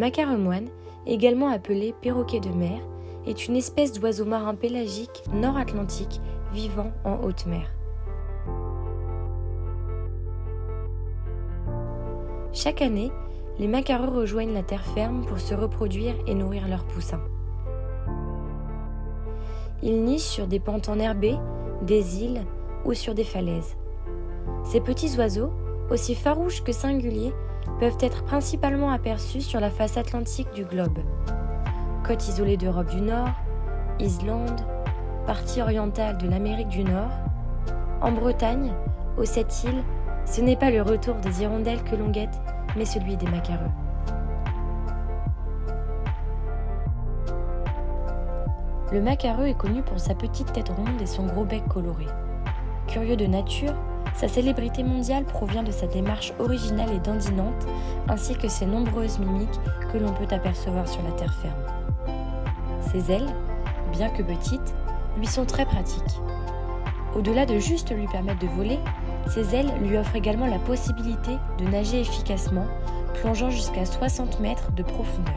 macareux moine, également appelé perroquet de mer, est une espèce d'oiseau marin pélagique nord-atlantique vivant en haute mer. Chaque année, les macareux rejoignent la terre ferme pour se reproduire et nourrir leurs poussins. Ils nichent sur des pentes enherbées, des îles ou sur des falaises. Ces petits oiseaux, aussi farouches que singuliers, peuvent être principalement aperçus sur la face atlantique du globe. Côtes isolées d'Europe du Nord, Islande, partie orientale de l'Amérique du Nord. En Bretagne, aux 7 îles, ce n'est pas le retour des hirondelles que l'on guette, mais celui des macareux. Le macareux est connu pour sa petite tête ronde et son gros bec coloré. Curieux de nature, sa célébrité mondiale provient de sa démarche originale et dandinante, ainsi que ses nombreuses mimiques que l'on peut apercevoir sur la terre ferme. Ses ailes, bien que petites, lui sont très pratiques. Au-delà de juste lui permettre de voler, ses ailes lui offrent également la possibilité de nager efficacement, plongeant jusqu'à 60 mètres de profondeur.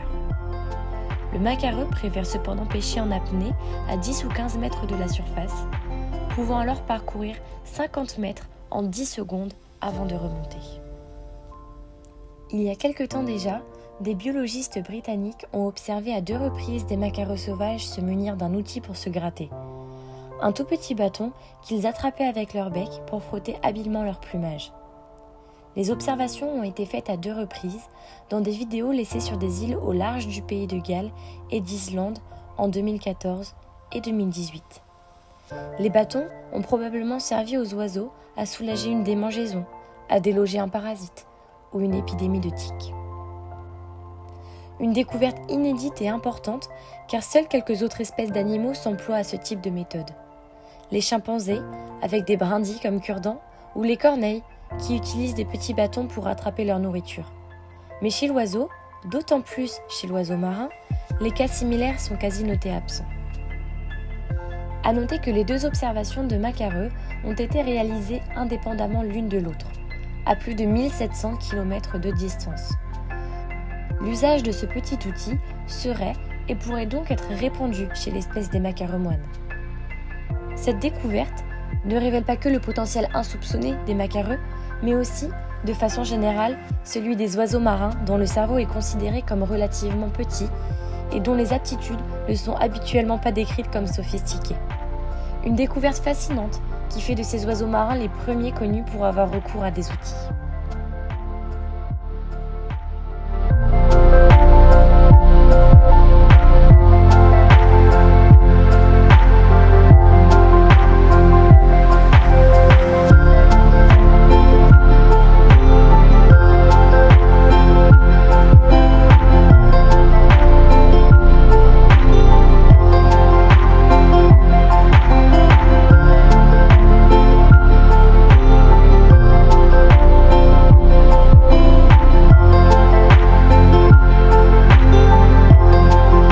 Le macareux préfère cependant pêcher en apnée à 10 ou 15 mètres de la surface, pouvant alors parcourir 50 mètres en 10 secondes avant de remonter. Il y a quelque temps déjà, des biologistes britanniques ont observé à 2 reprises des macareux sauvages se munir d'un outil pour se gratter. Un tout petit bâton qu'ils attrapaient avec leur bec pour frotter habilement leur plumage. Les observations ont été faites à 2 reprises dans des vidéos laissées sur des îles au large du pays de Galles et d'Islande en 2014 et 2018. Les bâtons ont probablement servi aux oiseaux à soulager une démangeaison, à déloger un parasite ou une épidémie de tiques. Une découverte inédite et importante car seules quelques autres espèces d'animaux s'emploient à ce type de méthode. Les chimpanzés, avec des brindilles comme cure-dents, ou les corneilles, qui utilisent des petits bâtons pour attraper leur nourriture. Mais chez l'oiseau, d'autant plus chez l'oiseau marin, les cas similaires sont quasi notés absents. À noter que les 2 observations de macareux ont été réalisées indépendamment l'une de l'autre, à plus de 1700 km de distance. L'usage de ce petit outil serait et pourrait donc être répandu chez l'espèce des macareux moines. Cette découverte ne révèle pas que le potentiel insoupçonné des macareux, mais aussi, de façon générale, celui des oiseaux marins dont le cerveau est considéré comme relativement petit et dont les aptitudes ne sont habituellement pas décrites comme sophistiquées. Une découverte fascinante qui fait de ces oiseaux marins les premiers connus pour avoir recours à des outils.